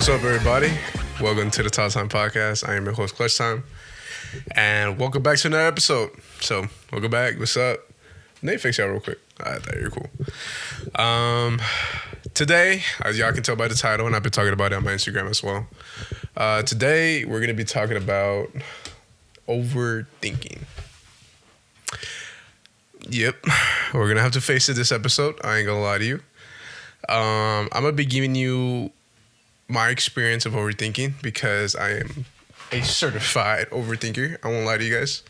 What's up, everybody? Welcome to the Talk Time Podcast. I am your host, Clutch Time, and welcome back to another episode. So, welcome back. What's up? Nate, fix y'all real quick. All right, there, you're cool. Today, as y'all can tell by the title, and I've been talking about it on my Instagram as well. Today, we're going to be talking about overthinking. Yep, we're going to have to face it this episode. I ain't going to lie to you. I'm going to be giving you my experience of overthinking because I am a certified overthinker. I won't lie to you guys.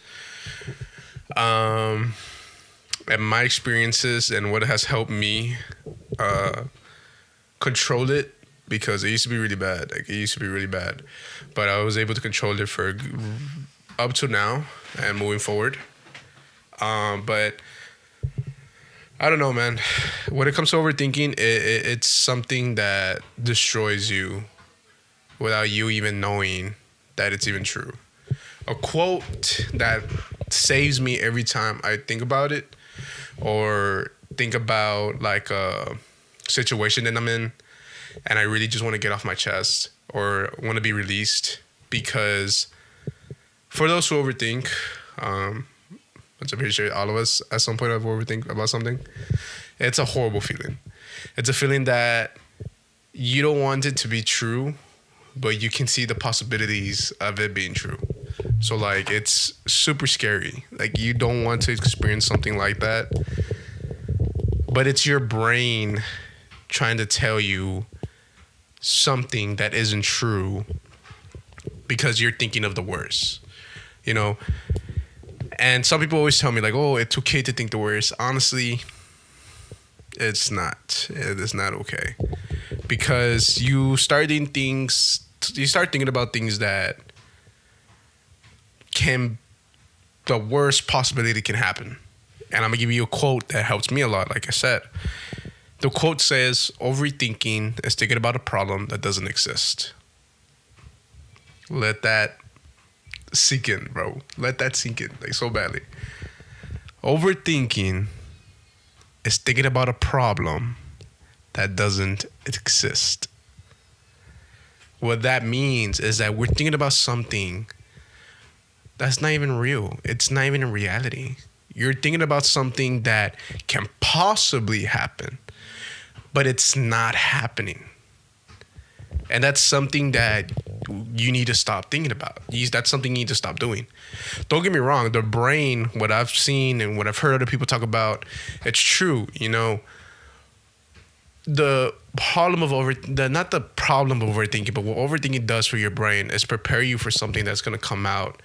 And my experiences and what has helped me control it, because it used to be really bad. But I was able to control it for up to now and moving forward. But I don't know, man. When it comes to overthinking, it's something that destroys you without you even knowing that it's even true. A quote that saves me every time I think about it, or think about like a situation that I'm in and I really just want to get off my chest or want to be released, because for those who overthink, which I'm pretty sure all of us at some point have overthink about something, it's a horrible feeling. It's a feeling that you don't want it to be true, but you can see the possibilities of it being true. So like, it's super scary. Like, you don't want to experience something like that, but it's your brain trying to tell you something that isn't true because you're thinking of the worst, you know? And some people always tell me like, oh, it's okay to think the worst. Honestly, it's not. It is not okay. Because you start thinking about things that the worst possibility can happen. And I'm going to give you a quote that helps me a lot, like I said. The quote says, overthinking is thinking about a problem that doesn't exist. Let that sink in, bro. Let that sink in, like, so badly. Overthinking is thinking about a problem that doesn't exist. What that means is that we're thinking about something that's not even real. It's not even a reality. You're thinking about something that can possibly happen, but it's not happening. And that's something that you need to stop thinking about. That's something you need to stop doing. Don't get me wrong. The brain, what I've seen and what I've heard other people talk about, it's true. You know, the problem of not the problem of overthinking, but what overthinking does for your brain is prepare you for something that's going to come out,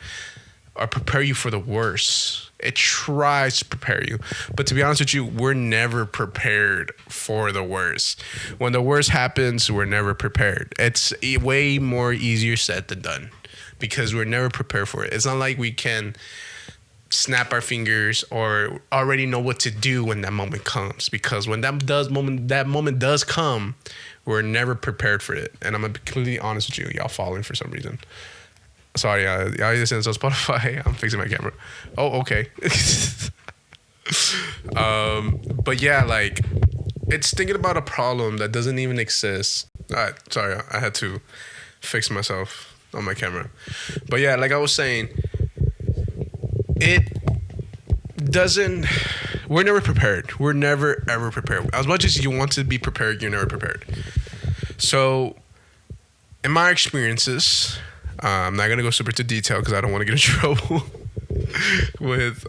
or prepare you for the worst. It tries to prepare you. But to be honest with you, we're never prepared for the worst. When the worst happens, we're never prepared. It's way more easier said than done, because we're never prepared for it. It's not like we can snap our fingers or already know what to do when that moment comes, because when that moment does come, we're never prepared for it. And I'm going to be completely honest with you. Y'all following for some reason. Sorry, y'all listen to Spotify. I'm fixing my camera. Oh, okay. But yeah, like, it's thinking about a problem that doesn't even exist. All right, sorry, I had to fix myself on my camera. But yeah, like I was saying, we're never prepared. We're never, ever prepared. As much as you want to be prepared, you're never prepared. So, in my experiences, I'm not going to go super into detail because I don't want to get in trouble with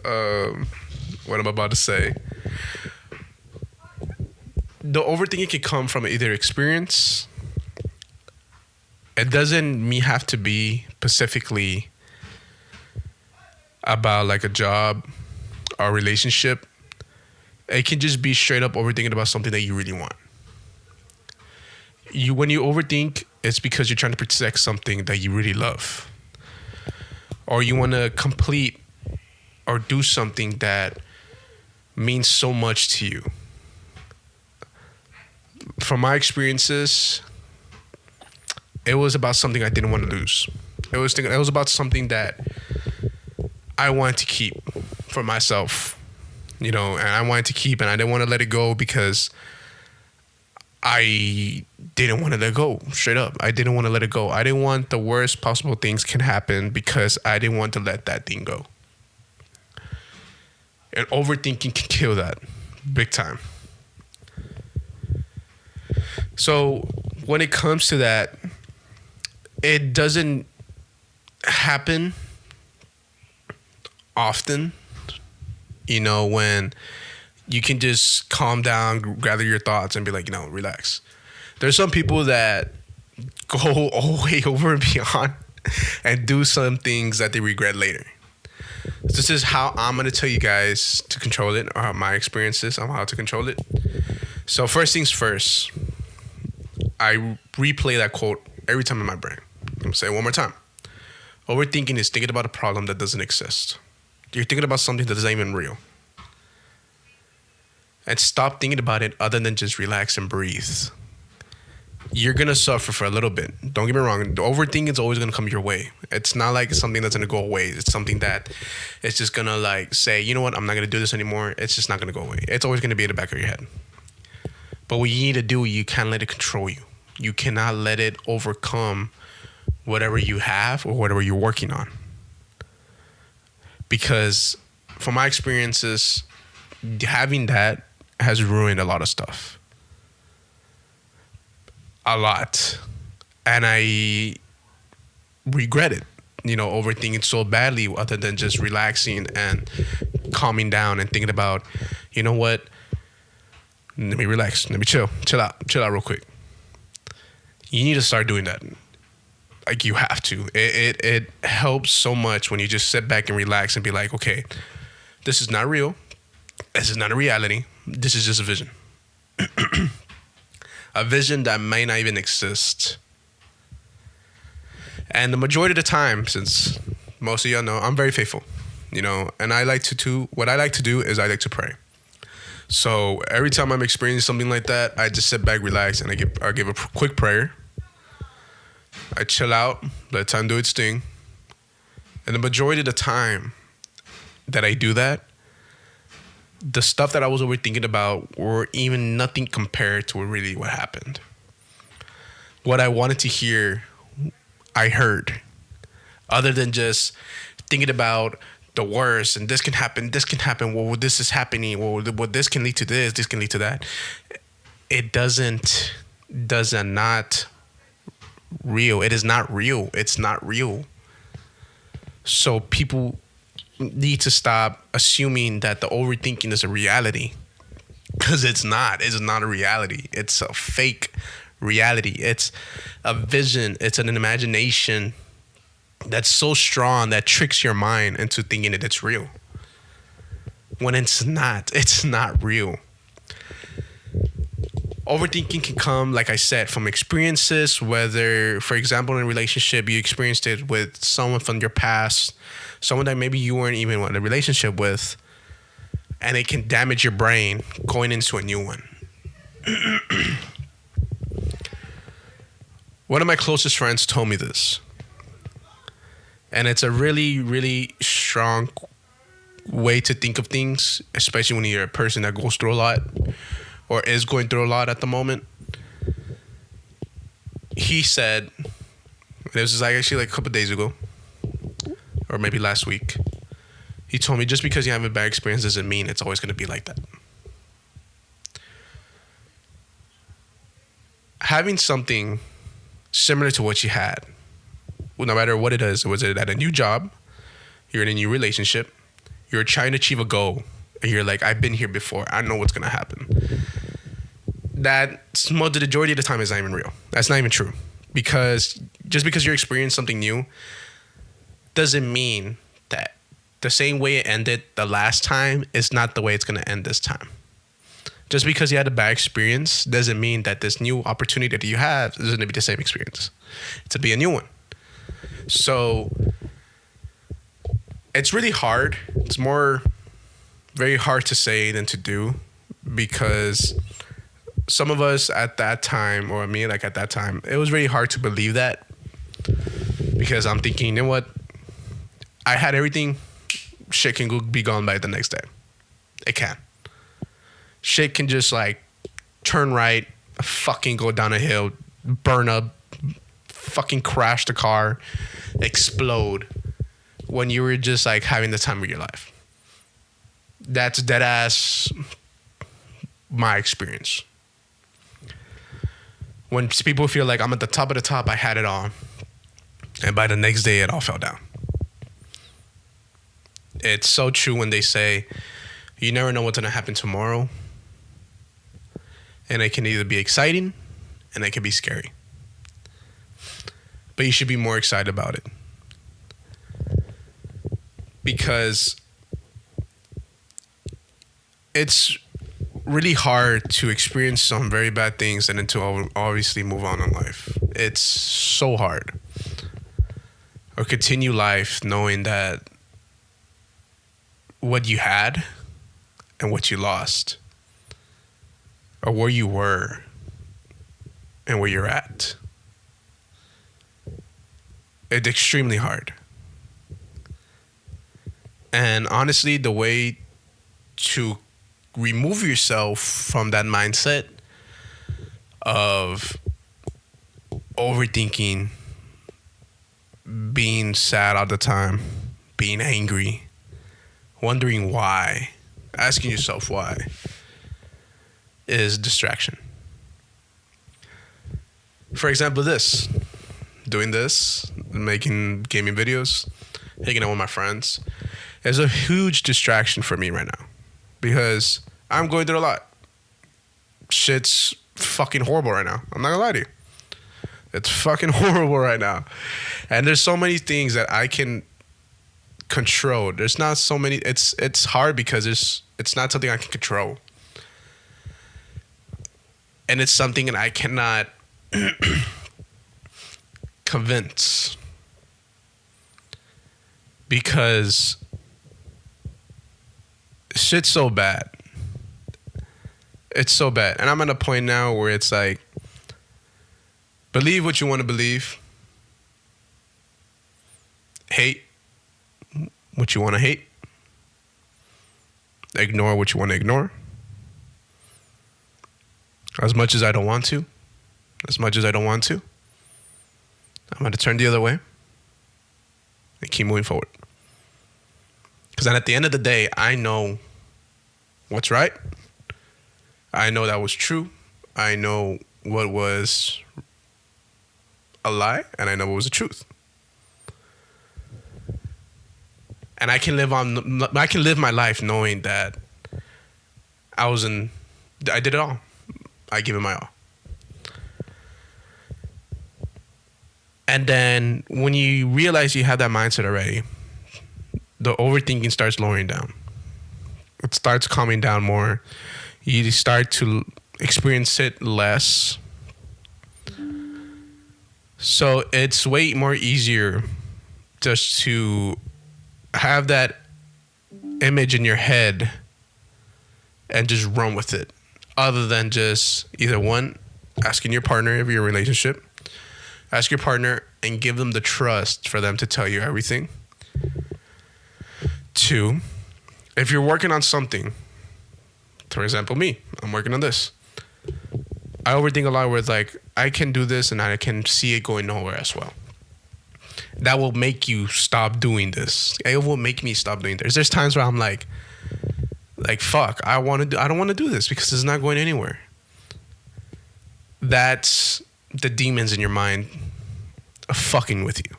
what I'm about to say. The overthinking can come from either experience. It doesn't have to be specifically about like a job or relationship. It can just be straight up overthinking about something that you really want. When you overthink, it's because you're trying to protect something that you really love, or you want to complete or do something that means so much to you. From my experiences, it was about something I didn't want to lose. It was about something that I wanted to keep for myself, you know, and I wanted to keep, and I didn't want to let it go because I didn't want to let go. Straight up, I didn't want to let it go. I didn't want the worst possible things can happen because I didn't want to let that thing go. And overthinking can kill that big time. So when it comes to that, it doesn't happen often, when you can just calm down, gather your thoughts, and be like, relax. There's some people that go way over and beyond and do some things that they regret later. This is how I'm going to tell you guys to control it, or how my experiences on how to control it. So first things first, I replay that quote every time in my brain. I'm going to say it one more time. Overthinking is thinking about a problem that doesn't exist. You're thinking about something that isn't even real. And stop thinking about it other than just relax and breathe. You're going to suffer for a little bit. Don't get me wrong. The overthinking is always going to come your way. It's not like it's something that's going to go away. It's something that it's just going to say, you know what, I'm not going to do this anymore. It's just not going to go away. It's always going to be in the back of your head. But what you need to do, you can't let it control you. You cannot let it overcome whatever you have or whatever you're working on. Because from my experiences, having that has ruined a lot of stuff. A lot. And I regret it, overthinking so badly, other than just relaxing and calming down and thinking about, you know what? Let me relax. Let me chill out real quick. You need to start doing that. Like, you have to. It helps so much when you just sit back and relax and be like, okay, this is not real. This is not a reality. This is just a vision. A vision that may not even exist. And the majority of the time, since most of y'all know, I'm very faithful, and I like to do, what I like to do is I like to pray. So every time I'm experiencing something like that, I just sit back, relax, and I give a quick prayer. I chill out, let time do its thing. And the majority of the time that I do that, the stuff that I was overthinking about were even nothing compared to really what happened. What I wanted to hear, I heard. Other than just thinking about the worst and this can happen, well, this is happening, well, this can lead to this can lead to that. It does not real. It is not real. It's not real. So people need to stop assuming that the overthinking is a reality, because it's not. It's not a reality. It's a fake reality. It's a vision. It's an imagination that's so strong that tricks your mind into thinking that it's real, when it's not. It's not real. Overthinking can come, like I said, from experiences, whether, for example, in a relationship, you experienced it with someone from your past, someone that maybe you weren't even in a relationship with, and it can damage your brain going into a new one. One of my closest friends told me this, and it's a really, really strong way to think of things, especially when you're a person that goes through a lot or is going through a lot at the moment. He said, this was actually like a couple of days ago, or maybe last week. He told me, just because you have a bad experience doesn't mean it's always going to be like that. Having something similar to what you had, well, no matter what it is, was it at a new job, you're in a new relationship, you're trying to achieve a goal, and you're like, I've been here before, I know what's going to happen. That the majority of the time is not even real. That's not even true. Because just because you're experiencing something new doesn't mean that the same way it ended the last time is not the way it's going to end this time. Just because you had a bad experience doesn't mean that this new opportunity that you have is going to be the same experience. It's to be a new one. So it's really hard. It's very hard to say than to do, because some of us at that time, or me, like at that time, it was really hard to believe that, because I'm thinking, you know what? I had everything. Shit can be gone by the next day. It can. Shit can just like turn right fucking go down a hill, burn up, fucking crash the car, explode, when you were just like having the time of your life. That's dead ass my experience. When people feel like I'm at the top of the top, I had it all, and by the next day it all fell down. It's so true when they say you never know what's gonna happen tomorrow, and it can either be exciting and it can be scary, but you should be more excited about it, because it's really hard to experience some very bad things and then to obviously move on in life. It's so hard. Or continue life knowing that what you had and what you lost, or where you were and where you're at. It's extremely hard. And honestly, the way to remove yourself from that mindset of overthinking, being sad all the time, being angry, wondering why, asking yourself why, is distraction. For example, doing this, making gaming videos, hanging out with my friends, is a huge distraction for me right now, because I'm going through a lot. Shit's fucking horrible right now. I'm not gonna lie to you. It's fucking horrible right now. And there's so many things that I can control. There's not so many. It's hard because it's not something I can control. And it's something that I cannot convince, because shit's so bad. It's so bad. And I'm at a point now where it's like, believe what you want to believe. Hate what you want to hate. Ignore what you want to ignore. As much as I don't want to, I'm going to turn the other way and keep moving forward. Because then at the end of the day, I know what's right. I know that was true. I know what was a lie, and I know what was the truth. And I can live my life knowing that I did it all. I give it my all. And then when you realize you have that mindset already, the overthinking starts lowering down. It starts calming down more. You start to experience it less. So it's way more easier just to have that image in your head and just run with it, other than just either one, asking your partner if you're in a relationship, ask your partner and give them the trust for them to tell you everything. 2, if you're working on something, for example, me, I'm working on this. I overthink a lot where it's like, I can do this and I can see it going nowhere as well. That will make you stop doing this. It will make me stop doing this. There's times where I'm like fuck, I don't want to do this because it's not going anywhere. That's the demons in your mind fucking with you.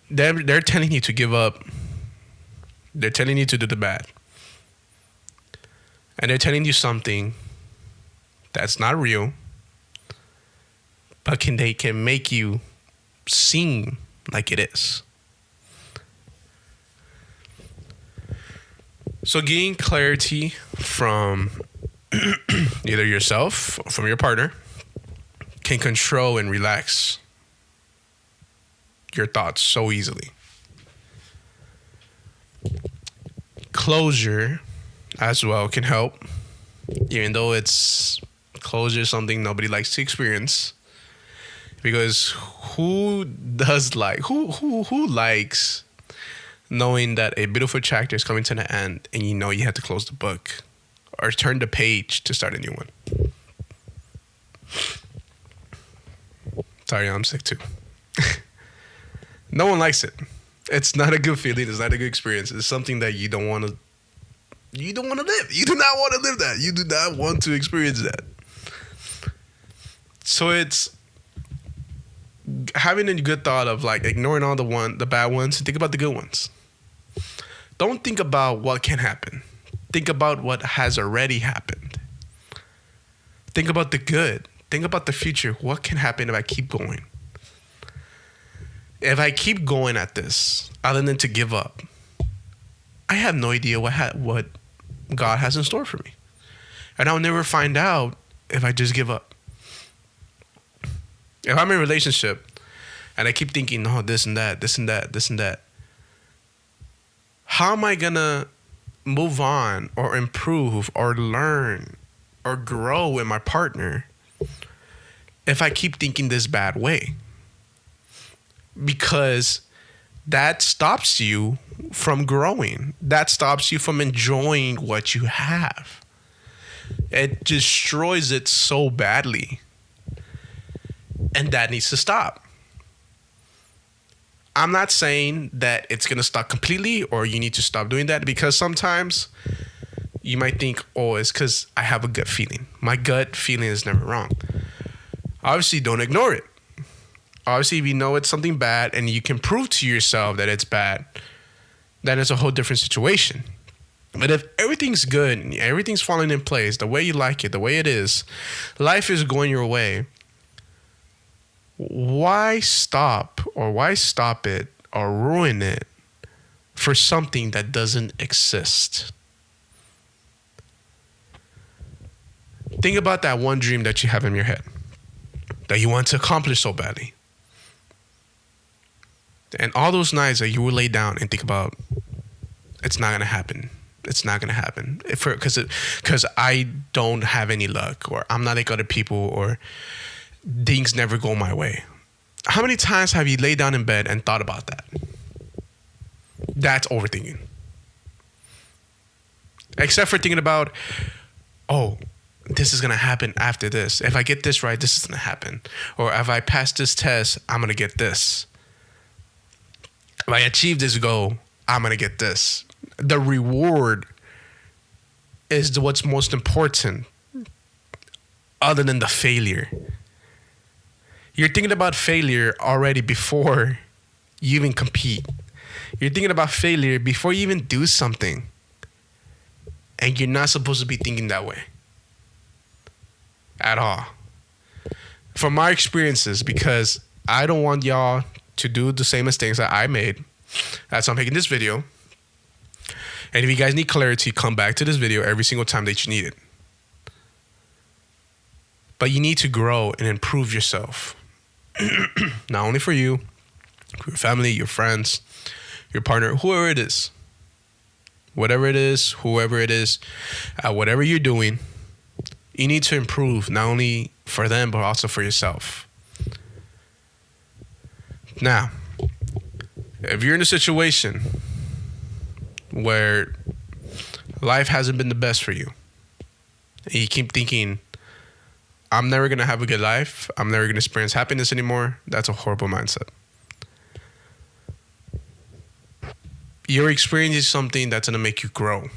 They're telling you to give up. They're telling you to do the bad. And they're telling you something that's not real, but they can make you seem like it is. So getting clarity from either yourself or from your partner can control and relax your thoughts so easily. Closure as well can help, even though closure is something nobody likes to experience, because who likes knowing that a beautiful chapter is coming to the end and you know you have to close the book, or turn the page to start a new one. Sorry, I'm sick too. No one likes it. It's not a good feeling. It's not a good experience. It's something that you don't want to. You don't want to live. You do not want to live that. You do not want to experience that. So it's having a good thought of like ignoring all the bad ones and think about the good ones. Don't think about what can happen. Think about what has already happened. Think about the good. Think about the future. What can happen if I keep going? If I keep going at this, other than to give up, I have no idea what God has in store for me. And I'll never find out if I just give up. If I'm in a relationship and I keep thinking, oh, this and that, this and that, this and that, how am I going to move on or improve or learn or grow with my partner if I keep thinking this bad way? Because that stops you from growing. That stops you from enjoying what you have. It destroys it so badly. And that needs to stop. I'm not saying that it's going to stop completely or you need to stop doing that, because sometimes you might think, oh, it's because I have a gut feeling. My gut feeling is never wrong. Obviously, don't ignore it. Obviously, if you know it's something bad and you can prove to yourself that it's bad, then it's a whole different situation. But if everything's good and everything's falling in place, the way you like it, the way it is, life is going your way, why stop it or ruin it for something that doesn't exist? Think about that one dream that you have in your head that you want to accomplish so badly. And all those nights that you will lay down and think about, it's not going to happen. It's not going to happen. Because I don't have any luck, or I'm not like other people, or things never go my way. How many times have you laid down in bed and thought about that? That's overthinking. Except for thinking about, oh, this is going to happen after this. If I get this right, this is going to happen. Or if I pass this test, I'm going to get this. If I achieve this goal, I'm going to get this. The reward is what's most important other than the failure. You're thinking about failure already before you even compete. You're thinking about failure before you even do something. And you're not supposed to be thinking that way at all. From my experiences, because I don't want y'all to do the same mistakes that I made. That's why I'm making this video. And if you guys need clarity, come back to this video every single time that you need it. But you need to grow and improve yourself. Not only for you, for your family, your friends, your partner, whoever it is. Whatever it is, whoever it is, whatever you're doing, you need to improve not only for them, but also for yourself. Now, if you're in a situation where life hasn't been the best for you, and you keep thinking, I'm never going to have a good life, I'm never going to experience happiness anymore, that's a horrible mindset. You're experiencing something that's going to make you grow.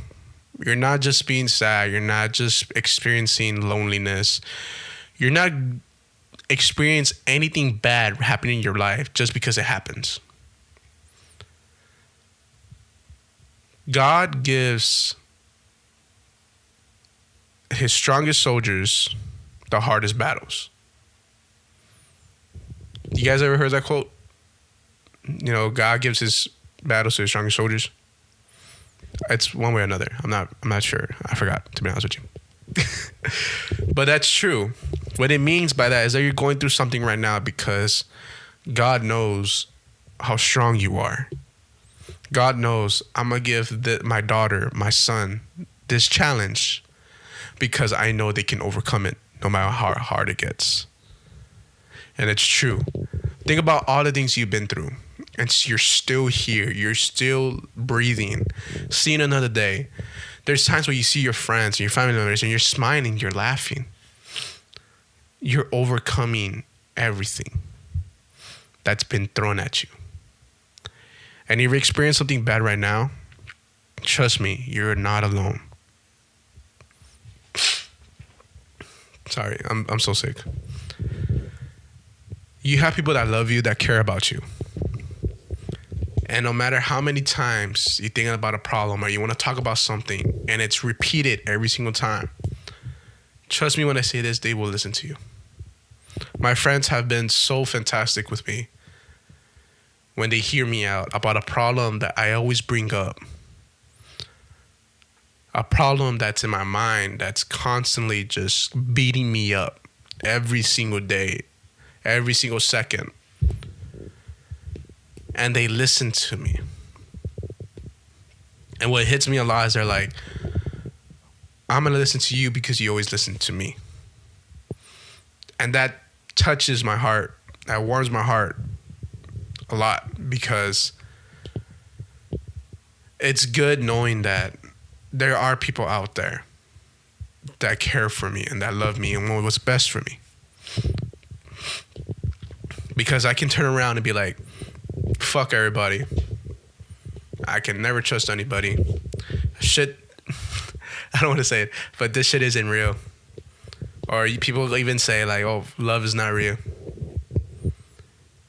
You're not just being sad. You're not just experiencing loneliness. You're not experiencing anything bad happening in your life just because it happens. God gives his strongest soldiers the hardest battles. You guys ever heard that quote? You know, God gives his battles to his strongest soldiers. It's one way or another. I'm not sure. I forgot, to be honest with you. But that's true. What it means by that is that you're going through something right now because God knows how strong you are. God knows I'm going to give my daughter, my son, this challenge because I know they can overcome it no matter how hard it gets. And it's true. Think about all the things you've been through. And you're still here. You're still breathing, seeing another day. There's times where you see your friends and your family members and you're smiling, you're laughing. You're overcoming everything that's been thrown at you. And if you experience something bad right now, trust me, you're not alone. Sorry, I'm so sick. You have people that love you, that care about you. And no matter how many times you're thinking about a problem or you want to talk about something and it's repeated every single time, trust me when I say this, they will listen to you. My friends have been so fantastic with me when they hear me out about a problem that I always bring up. A problem that's in my mind that's constantly just beating me up every single day, every single second. And they listen to me. And what hits me a lot is they're like, I'm going to listen to you because you always listen to me. And that touches my heart. That warms my heart a lot because it's good knowing that there are people out there that care for me and that love me and want what's best for me. Because I can turn around and be like, fuck everybody. I can never trust anybody. Shit, I don't want to say it, but this shit isn't real. Or people even say like, oh, love is not real.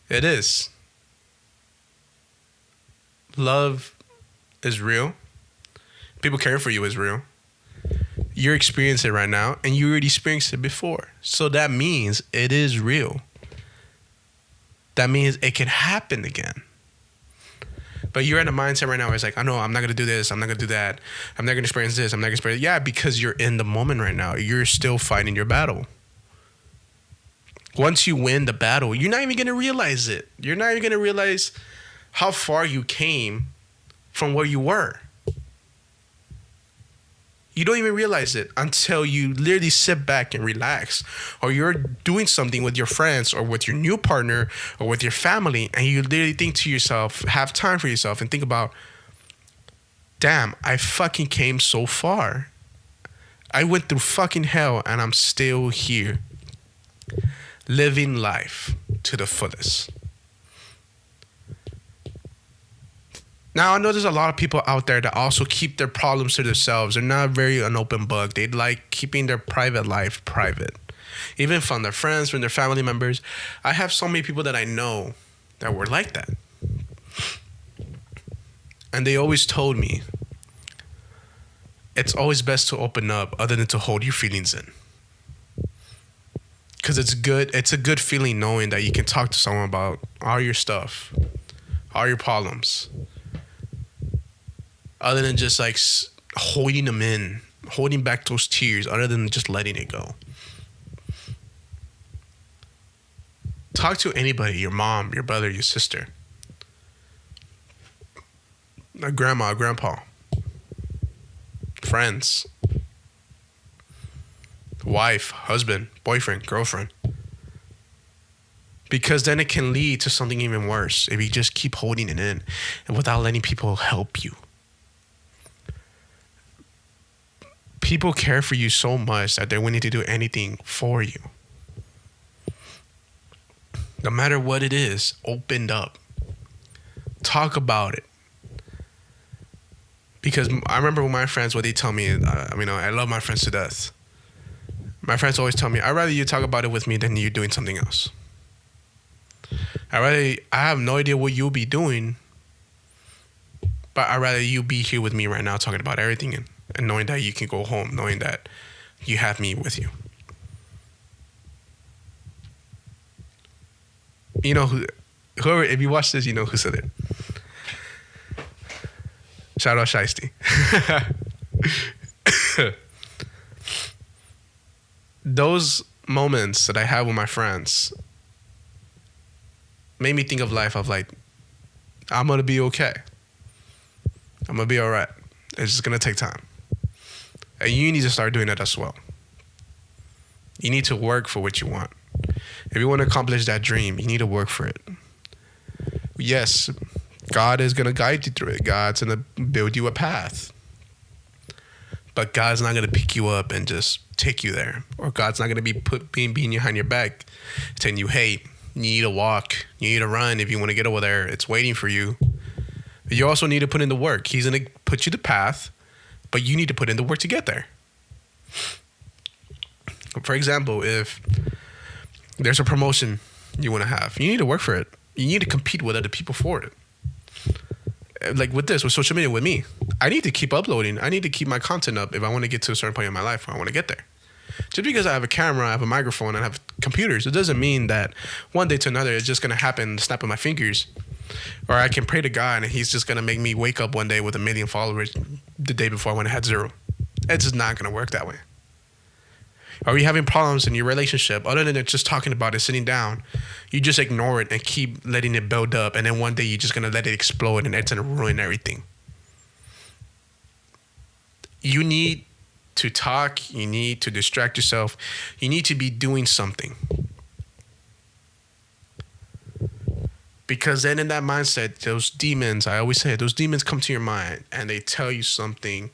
It is. Love is real. People caring for you is real. You're experiencing it right now, and you already experienced it before. So that means it is real. That means it can happen again. But you're in a mindset right now where it's like, I know I'm not going to do this. I'm not going to do that. I'm not going to experience this. I'm not going to experience. Yeah, because you're in the moment right now. You're still fighting your battle. Once you win the battle, you're not even going to realize it. You're not even going to realize how far you came from where you were. You don't even realize it until you literally sit back and relax, or you're doing something with your friends or with your new partner or with your family, and you literally think to yourself, have time for yourself and think about, damn, I fucking came so far. I went through fucking hell and I'm still here living life to the fullest. Now, I know there's a lot of people out there that also keep their problems to themselves. They're not very an open book. They like keeping their private life private. Even from their friends, from their family members. I have so many people that I know that were like that. And they always told me, it's always best to open up other than to hold your feelings in. Because it's good. It's a good feeling knowing that you can talk to someone about all your stuff, all your problems. Other than just like holding them in, holding back those tears, other than just letting it go. Talk to anybody, your mom, your brother, your sister, a grandma, grandpa, friends, wife, husband, boyfriend, girlfriend. Because then it can lead to something even worse if you just keep holding it in and without letting people help you. People care for you so much that they're willing to do anything for you. No matter what it is, open up. Talk about it. Because I remember with my friends, what they tell me, I love my friends to death. My friends always tell me, I'd rather you talk about it with me than you doing something else. I have no idea what you'll be doing, but I'd rather you be here with me right now talking about everything and knowing that you can go home, knowing that you have me with you. You know, whoever, if you watch this, you know who said it. Shout out Shiesty. Those moments that I have with my friends made me think of life of like, I'm going to be okay. I'm going to be all right. It's just going to take time. And you need to start doing that as well. You need to work for what you want. If you want to accomplish that dream, you need to work for it. Yes, God is going to guide you through it. God's going to build you a path. But God's not gonna pick you up and just take you there, or God's not gonna be being behind your back, telling you, "Hey, you need to walk, you need to run if you want to get over there. It's waiting for you." You also need to put in the work. He's gonna put you the path, but you need to put in the work to get there. For example, if there's a promotion you want to have, you need to work for it. You need to compete with other people for it. Like with social media, with me, I need to keep uploading. I need to keep my content up if I want to get to a certain point in my life where I want to get there. Just because I have a camera, I have a microphone, and I have computers, it doesn't mean that one day to another it's just going to happen, snap of my fingers. Or I can pray to God and he's just going to make me wake up one day with 1 million followers the day before when I had 0. It's just not going to work that way. Are you having problems in your relationship? Other than just talking about it, sitting down, you just ignore it and keep letting it build up. And then one day you're just going to let it explode and it's going to ruin everything. You need to talk. You need to distract yourself. You need to be doing something. Because then in that mindset, those demons, I always say, those demons come to your mind and they tell you something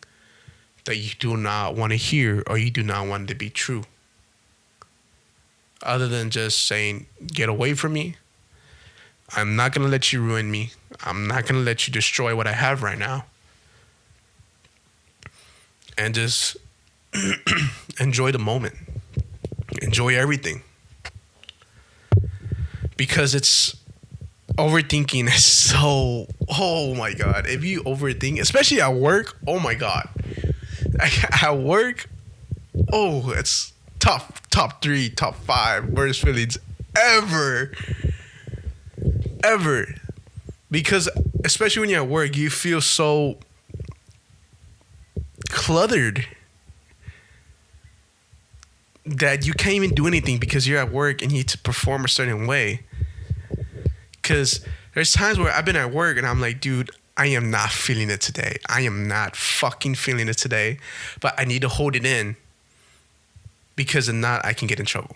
that you do not want to hear or you do not want to be true. Other than just saying, get away from me. I'm not going to let you ruin me. I'm not going to let you destroy what I have right now. And just enjoy the moment. Enjoy everything. Because overthinking is so, oh my God. If you overthink, especially at work, oh my God. At work, it's top 3, top 5 worst feelings ever. Because especially when you're at work, you feel so cluttered that you can't even do anything because you're at work and you need to perform a certain way. Because there's times where I've been at work and I'm like, dude, I am not feeling it today. I am not fucking feeling it today. But I need to hold it in because if not, I can get in trouble.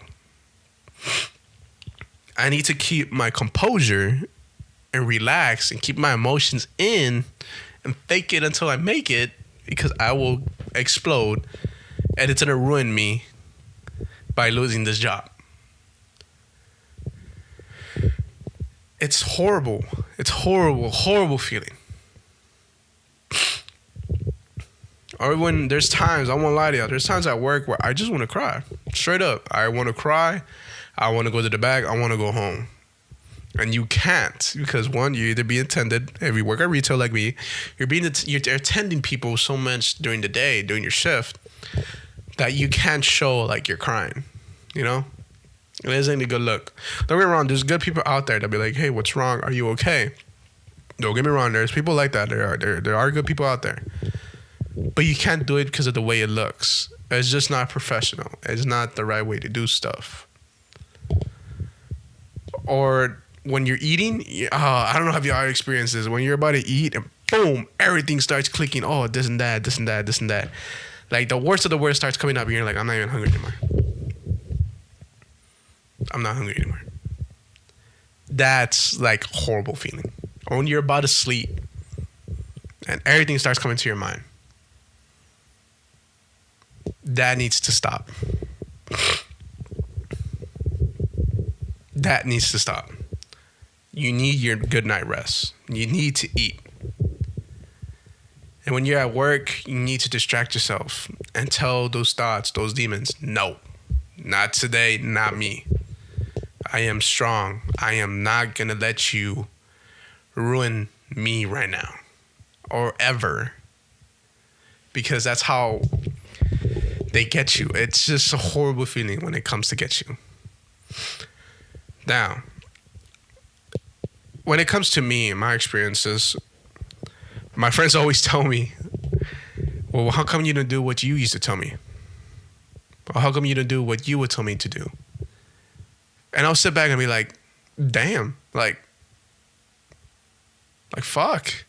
I need to keep my composure and relax and keep my emotions in and fake it until I make it because I will explode and it's going to ruin me by losing this job. It's horrible. It's horrible feeling. Or when there's times, I won't lie to you, there's times at work where I just want to cry. Straight up. I want to cry. I want to go to the back. I want to go home. And you can't because one, you're either being attended. If you work at retail like me, you're attending people so much during the day, during your shift, that you can't show like you're crying. You know? It isn't a good look. Don't get me wrong. There's good people out there that be like, hey, what's wrong? Are you okay? Don't get me wrong. There's people like that. There are good people out there. But you can't do it because of the way it looks. It's just not professional. It's not the right way to do stuff. Or when you're eating, I don't know if y'all experienced this. When you're about to eat and boom, everything starts clicking. Oh, this and that, this and that, this and that. Like the worst of the worst starts coming up and you're like, I'm not even hungry anymore. I'm not hungry anymore. That's like a horrible feeling. Or when you're about to sleep and everything starts coming to your mind. That needs to stop. That needs to stop. You need your good night rest. You need to eat. And when you're at work, you need to distract yourself and tell those thoughts, those demons, no, not today, not me. I am strong. I am not going to let you ruin me right now or ever. Because that's how they get you. It's just a horrible feeling when it comes to get you. Now, when it comes to me and my experiences, my friends always tell me, well, how come you didn't do what you used to tell me? Or how come you didn't do what you would tell me to do? And I'll sit back and be like, damn, like fuck.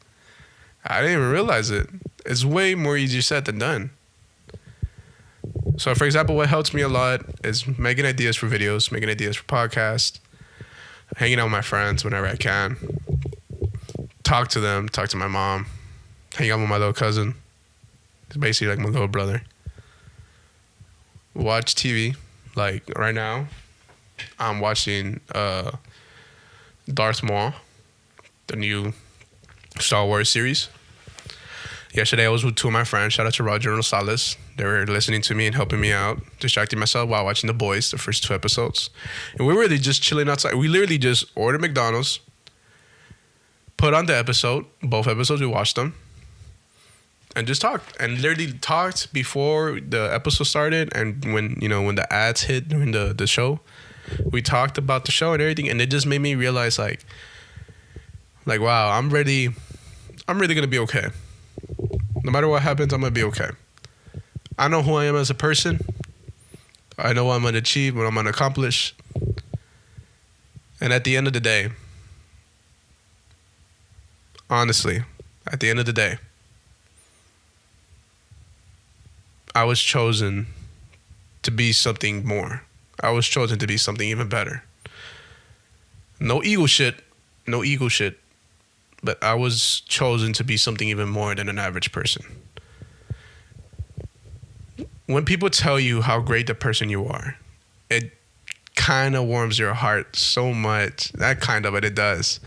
I didn't even realize it. It's way more easier said than done. So, for example, what helps me a lot is making ideas for videos, making ideas for podcasts, hanging out with my friends whenever I can, talk to them, talk to my mom, hang out with my little cousin. It's basically like my little brother. Watch TV. Like right now, I'm watching Darth Maul, the new Star Wars series. Yesterday, I was with two of my friends. Shout out to Roger and Rosales. They were listening to me and helping me out, distracting myself while watching The Boys, the first 2 episodes. And we were really just chilling outside. We literally just ordered McDonald's, put on the episode, both episodes, we watched them, and just talked. And literally talked before the episode started, and when the ads hit during the show, we talked about the show and everything, and it just made me realize like wow, I'm really gonna be okay. No matter what happens, I'm gonna be okay. I know who I am as a person. I know what I'm gonna achieve, what I'm gonna accomplish. And at the end of the day, honestly, at the end of the day, I was chosen to be something more. I was chosen to be something even better. No ego shit. But I was chosen to be something even more than an average person. When people tell you how great the person you are, it kind of warms your heart so much. But it does.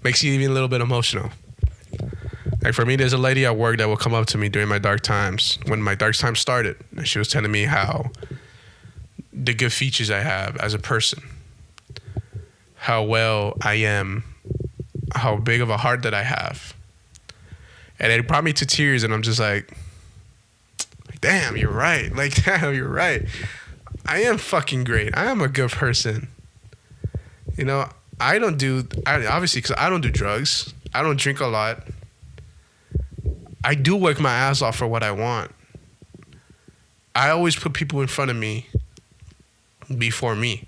Makes you even a little bit emotional. Like for me, there's a lady at work that will come up to me during my dark times, when my dark times started. And she was telling me how the good features I have as a person, how well I am, how big of a heart that I have. And it brought me to tears, and I'm just like, damn, you're right. Like, damn, you're right. I am fucking great. I am a good person. Obviously, because I don't do drugs. I don't drink a lot. I do work my ass off for what I want. I always put people in front of me before me.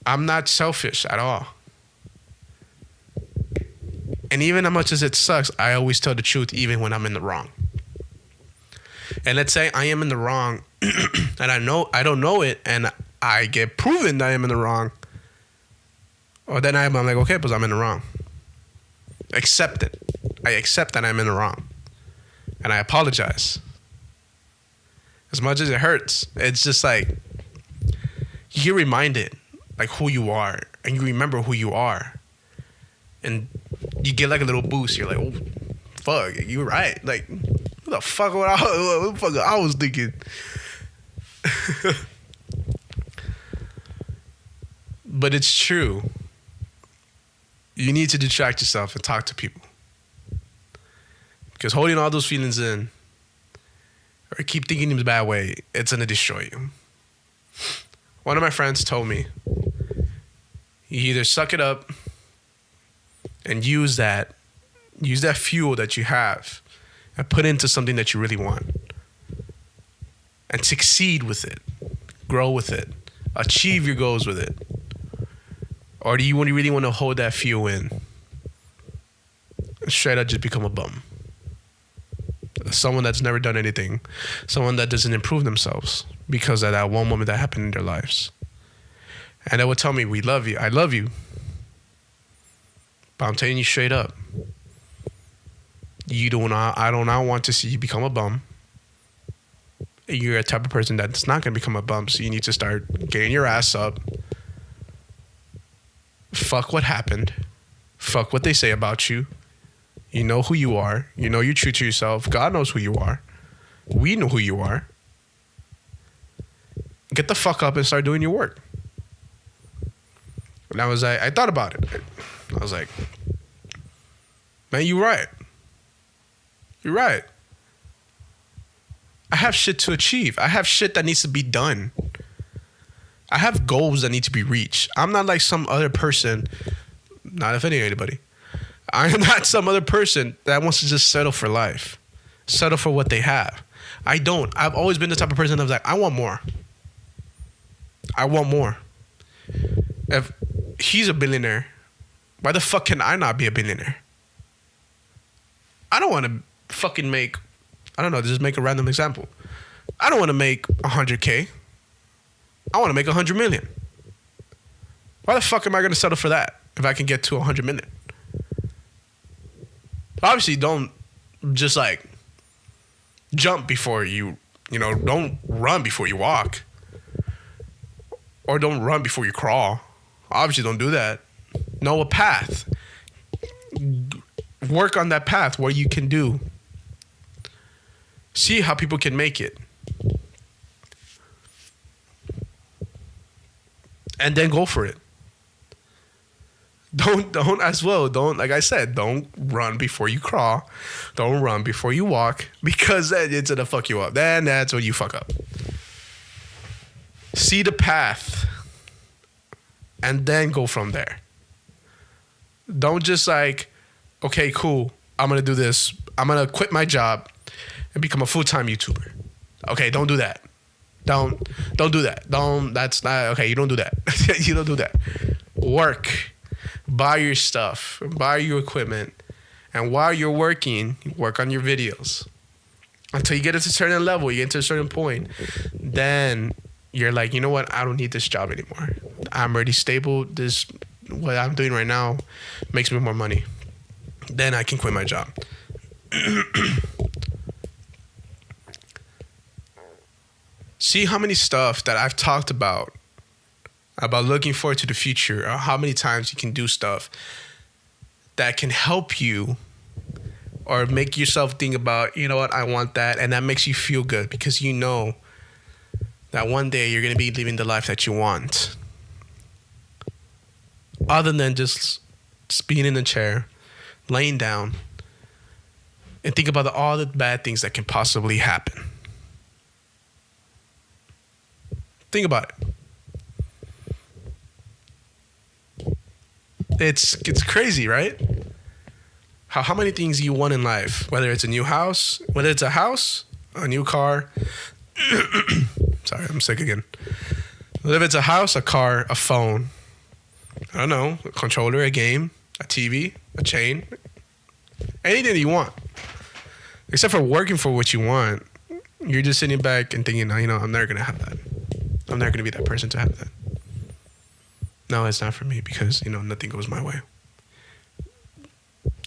I'm not selfish at all. And even as much as it sucks, I always tell the truth even when I'm in the wrong. And let's say I am in the wrong and I don't know it, and I get proven that I am in the wrong. Or then I'm like, okay, but I'm in the wrong. Accept it. I accept that I'm in the wrong. And I apologize. As much as it hurts, it's just like you get reminded like who you are, and you remember who you are. And you get like a little boost. You're like, oh, fuck, you're right. Like, what the fuck I was thinking? But it's true. You need to distract yourself and talk to people. Because holding all those feelings in, or keep thinking in a bad way, it's going to destroy you. One of my friends told me, you either suck it up and use that fuel that you have and put into something that you really want and succeed with it, grow with it, achieve your goals with it. Or do you really want to hold that fuel in and straight up just become a bum? Someone that's never done anything, someone that doesn't improve themselves because of that one moment that happened in their lives. And they would tell me, we love you, I love you, but I'm telling you straight up, I do not want to see you become a bum. You're a type of person that's not going to become a bum, so you need to start getting your ass up. Fuck what happened. Fuck what they say about you. You know who you are. You know you're true to yourself. God knows who you are. We know who you are. Get the fuck up and start doing your work. And I thought about it. I was like, man, you're right. You're right. I have shit to achieve. I have shit that needs to be done. I have goals that need to be reached. I'm not like some other person, not offending anybody. I am not some other person that wants to just settle for life, settle for what they have. I don't. I've always been the type of person that's like, I want more. I want more. If he's a billionaire, why the fuck can I not be a billionaire? I don't want to fucking make, I don't know, just make a random example. I don't want to make 100K. I want to make 100 million. Why the fuck am I going to settle for that if I can get to 100 million? Obviously, don't just like Jump before don't run before you walk, or don't run before you crawl. Obviously, don't do that. Know a path. Work on that path, what you can do. See how people can make it. And then go for it. Don't as well. Don't, like I said, don't run before you crawl. Don't run before you walk, because then it's gonna fuck you up. Then that's when you fuck up. See the path and then go from there. Don't just like, okay, cool, I'm gonna do this. I'm gonna quit my job and become a full-time YouTuber. Okay, don't do that. Don't do that. That's not okay. You don't do that. You don't do that. Work. Buy your stuff. Buy your equipment. And while you're working, work on your videos. Until you get to a certain level, you get to a certain point. Then you're like, you know what? I don't need this job anymore. I'm already stable. What I'm doing right now makes me more money. Then I can quit my job. See how many stuff that I've talked about looking forward to the future, or how many times you can do stuff that can help you or make yourself think about, you know what, I want that. And that makes you feel good, because you know that one day you're going to be living the life that you want. Other than just being in a chair, laying down, and think about all the bad things that can possibly happen. Think about it. It's crazy, right? How many things you want in life, whether it's a new house, whether it's a house, a new car. Sorry, I'm sick again. Whether it's a house, a car, a phone, I don't know, a controller, a game, a TV, a chain, anything that you want. Except for working for what you want, you're just sitting back and thinking, I'm never going to have that. I'm never going to be that person to have that. No, it's not for me, because, nothing goes my way.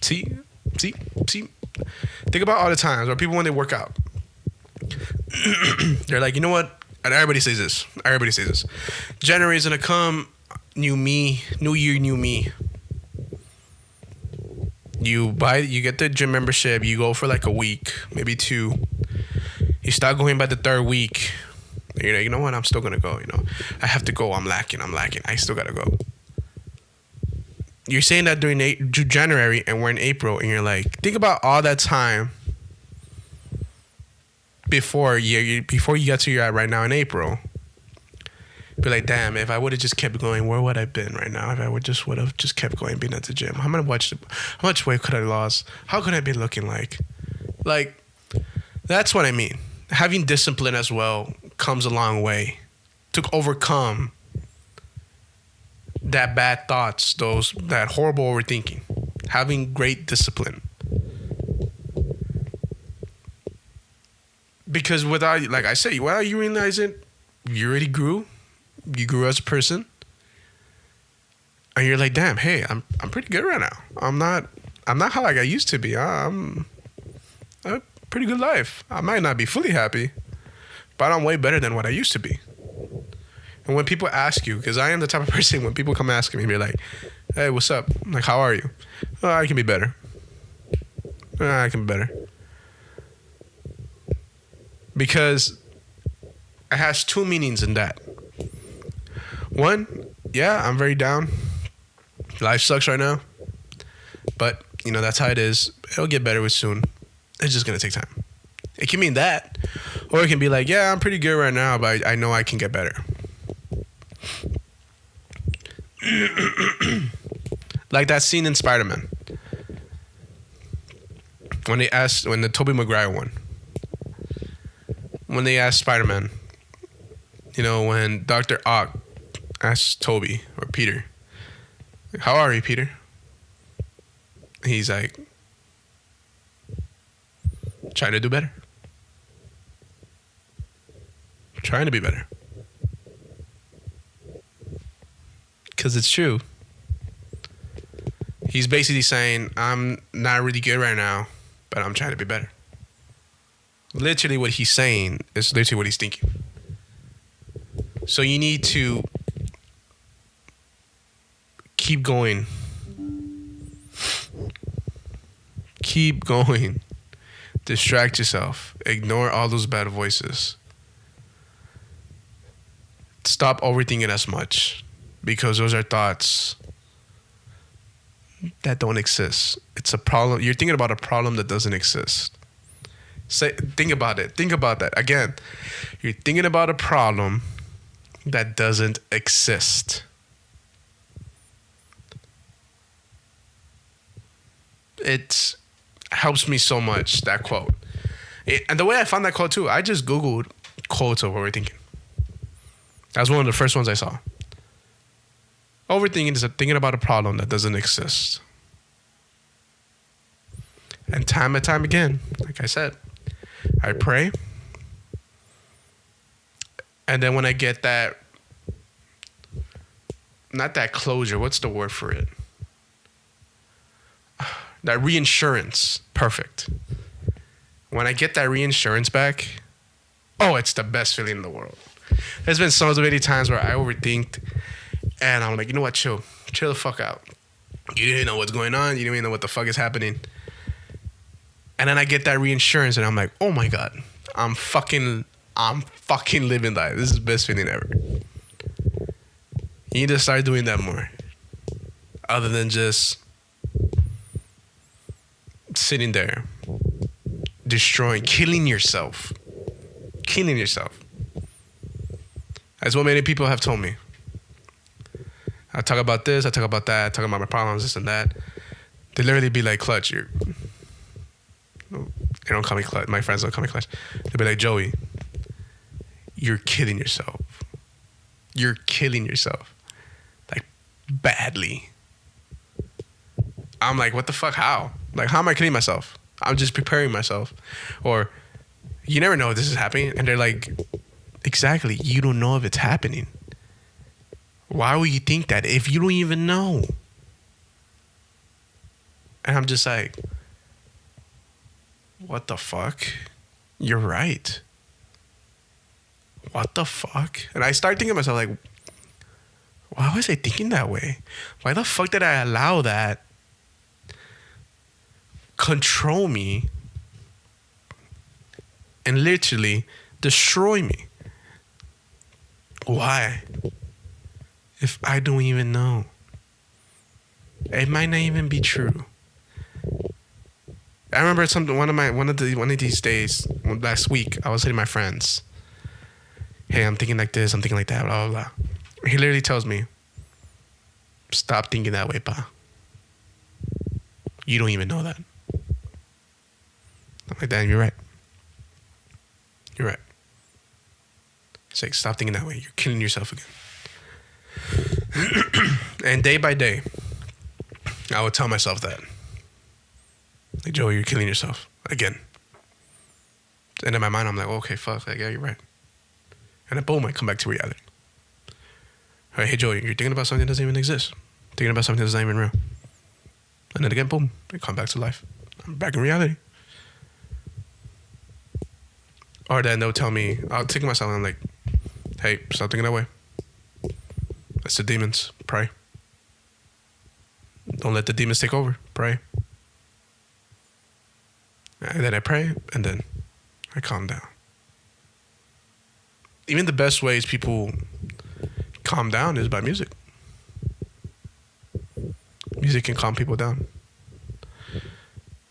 See? Think about all the times where people, when they work out, they're like, you know what? And everybody says this. January's going to come, new me, new year, new me. You get the gym membership, you go for like a week, maybe 2. You start going by the 3rd week. You're like, you know what? I'm still going to go, I have to go. I'm lacking. I still got to go. You're saying that during January, and we're in April, and you're like, think about all that time before you get to your at right now in April. Be like, damn, if I would have just kept going, where would I have been right now? If I would have just kept going, being at the gym, how much weight could I lost? How could I be looking like? Like, that's what I mean. Having discipline as well comes a long way to overcome that bad thoughts, that horrible overthinking. Having great discipline. Because without you realize it, you already grew. You grew as a person. And you're like, damn, hey, I'm pretty good right now. I'm not how I used to be. I'm a pretty good life. I might not be fully happy, but I'm way better than what I used to be. And when people ask you, because I am the type of person, when people come asking me, be like, hey, what's up? I'm like, how are you? Oh, I can be better. I can be better. Because it has 2 meanings in that. One, yeah, I'm very down. Life sucks right now. But, that's how it is. It'll get better with soon. It's just going to take time. It can mean that. Or it can be like, yeah, I'm pretty good right now, but I know I can get better. Like that scene in Spider-Man. When the Tobey Maguire one. When they asked Spider-Man, when Dr. Ock asked Toby or Peter, how are you, Peter? He's like, trying to do better. Trying to be better. Because it's true. He's basically saying, I'm not really good right now, but I'm trying to be better. literally what he's saying is literally what he's thinking. So you need to keep going. Keep going. Distract yourself. Ignore all those bad voices. Stop overthinking as much, because those are thoughts that don't exist. It's a problem. You're thinking about a problem that doesn't exist. Think about it. Think about that. Again, you're thinking about a problem that doesn't exist. It helps me so much, that quote. And the way I found that quote too, I just Googled quotes of overthinking. That was one of the first ones I saw. Overthinking is thinking about a problem that doesn't exist. And time and time again, like I said, I pray. And then when I get that, not that closure, what's the word for it? That reinsurance. Perfect. When I get that reinsurance back, oh, it's the best feeling in the world. There's been so many times where I overthinked and I'm like, you know what, chill the fuck out. You didn't know what's going on. You didn't even know what the fuck is happening. And then I get that reinsurance and I'm like, oh my God, I'm fucking living life. This is the best feeling ever. You need to start doing that more. Other than just sitting there, destroying, killing yourself. Killing yourself. That's what many people have told me. I talk about this, I talk about that, I talk about my problems, this and that. They literally be like, Clutch, they don't call me Clutch. My friends don't call me Clutch. They be like, Joey, you're killing yourself. You're killing yourself. Like, badly. I'm like, what the fuck? How? Like, how am I killing myself? I'm just preparing myself. Or, you never know if this is happening. And they're like, exactly. You don't know if it's happening. Why would you think that if you don't even know? And I'm just like, what the fuck? You're right. What the fuck? And I start thinking to myself, like, why was I thinking that way? Why the fuck did I allow that control me and literally destroy me? Why? If I don't even know. It might not even be true. I remember one of these days last week, I was telling my friends, hey, I'm thinking like this, I'm thinking like that, blah, blah, blah. He literally tells me, stop thinking that way, pa. You don't even know that. I'm like, damn, you're right. You're right. It's like, stop thinking that way. You're killing yourself again. And day by day, I would tell myself that. Like, Joey, you're killing yourself again. And in my mind, I'm like, okay, fuck. Like, yeah, you're right. And then boom, I come back to reality. All right, hey, Joey, you're thinking about something that doesn't even exist. Thinking about something that's not even real. And then again, boom, I come back to life. I'm back in reality. Or then they'll tell me, I'll take myself and I'm like, hey, stop thinking that way. That's the demons. Pray. Don't let the demons take over. Pray. And then I pray, and then I calm down. Even the best ways people calm down is by music. Music can calm people down.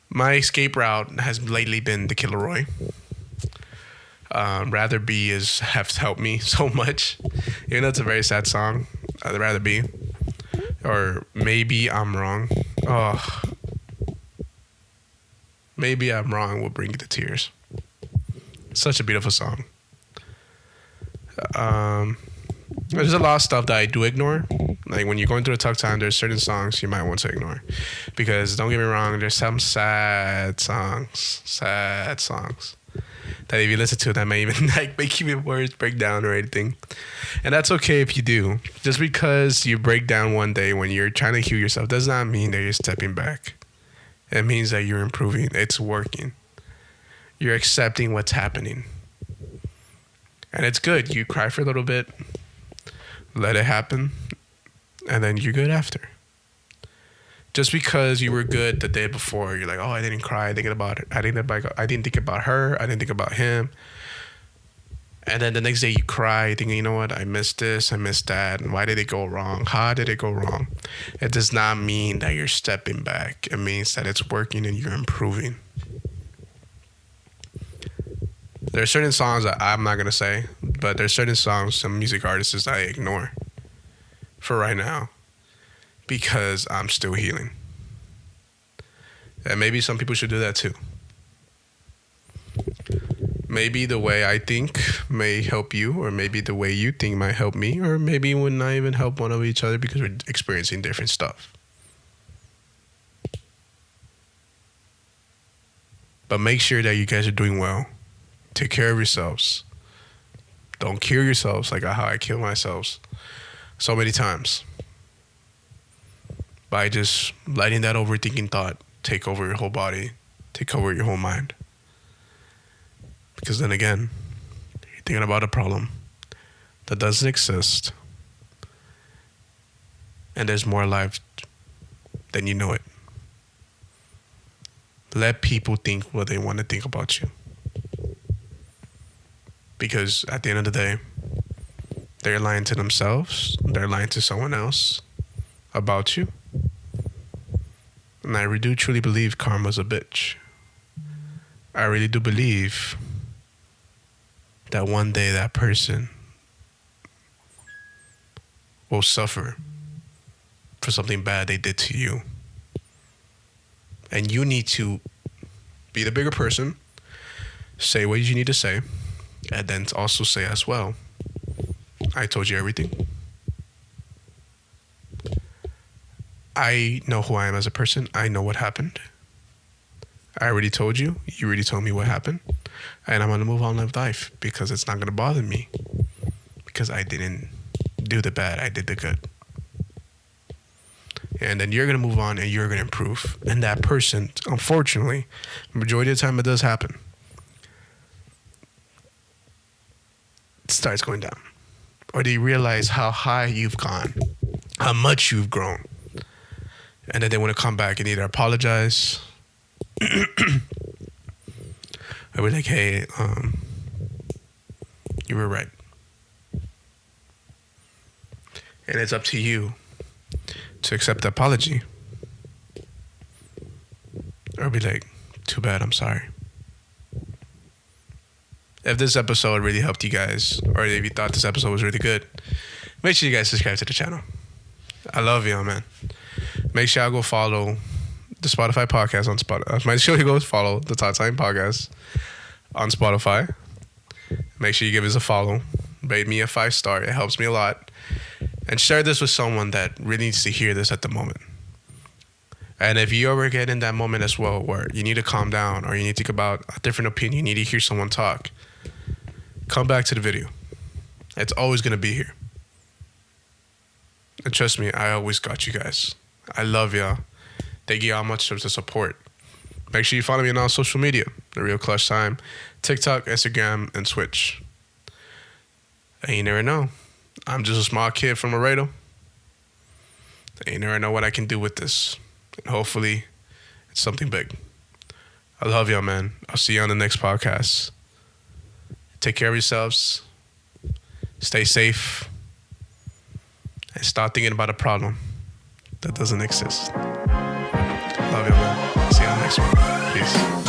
My escape route has lately been the Killer Roy. Rather Be has helped me so much. Even though it's a very sad song, I'd rather be. Or Maybe I'm Wrong. Oh, Maybe I'm Wrong will bring you to tears. Such a beautiful song. There's a lot of stuff that I do ignore. Like when you're going through a tough time, there's certain songs you might want to ignore. Because don't get me wrong, there's some sad songs that if you listen to, that may even like make your words break down or anything. And that's okay if you do. Just because you break down one day when you're trying to heal yourself does not mean that you're stepping back. It means that you're improving. It's working. You're accepting what's happening. And it's good. You cry for a little bit, let it happen, and then you're good after. Just because you were good the day before, you're like, oh, I didn't cry thinking about it. I didn't think about her. I didn't think about him. And then the next day you cry thinking, you know what? I missed this. I missed that. And why did it go wrong? How did it go wrong? It does not mean that you're stepping back. It means that it's working and you're improving. There are certain songs that I'm not going to say, but there's certain songs, some music artists I ignore for right now because I'm still healing. And maybe some people should do that too. Maybe the way I think may help you, or maybe the way you think might help me, or maybe we would not even help one of each other because we're experiencing different stuff. But make sure that you guys are doing well. Take care of yourselves. Don't kill yourselves like how I kill myself so many times. By just letting that overthinking thought take over your whole body, take over your whole mind. Because then again, you're thinking about a problem that doesn't exist. And there's more life than you know it. Let people think what they want to think about you. Because at the end of the day, they're lying to themselves. They're lying to someone else about you. And I really do truly believe karma's a bitch. I really do believe that one day that person will suffer for something bad they did to you. And you need to be the bigger person, say what you need to say, and then also say as well, I told you everything. I know who I am as a person. I know what happened. I already told you. You already told me what happened. And I'm going to move on with life because it's not going to bother me. Because I didn't do the bad. I did the good. And then you're going to move on and you're going to improve. And that person, unfortunately, the majority of the time it does happen, it starts going down. Or they realize how high you've gone, how much you've grown. And then they want to come back and either apologize or be like, hey, you were right. And it's up to you to accept the apology. Or be like, too bad, I'm sorry. If this episode really helped you guys, or if you thought this episode was really good, make sure you guys subscribe to the channel. I love y'all, man. Make sure y'all go follow the Spotify podcast on Spotify. Make sure you go follow the Top Time podcast on Spotify. Make sure you give us a follow. Rate me a 5-star. It helps me a lot. And share this with someone that really needs to hear this at the moment. And if you ever get in that moment as well where you need to calm down or you need to think about a different opinion, you need to hear someone talk, come back to the video. It's always going to be here. And trust me, I always got you guys. I love y'all. Thank you all much for the support. Make sure you follow me on all social media. The Real Clutch Time. TikTok, Instagram, and Twitch. And you never know. I'm just a small kid from Laredo. And you never know what I can do with this. And hopefully, it's something big. I love y'all, man. I'll see you on the next podcast. Take care of yourselves. Stay safe. And stop thinking about a problem that doesn't exist. Love you, man. See you on the next one. Peace.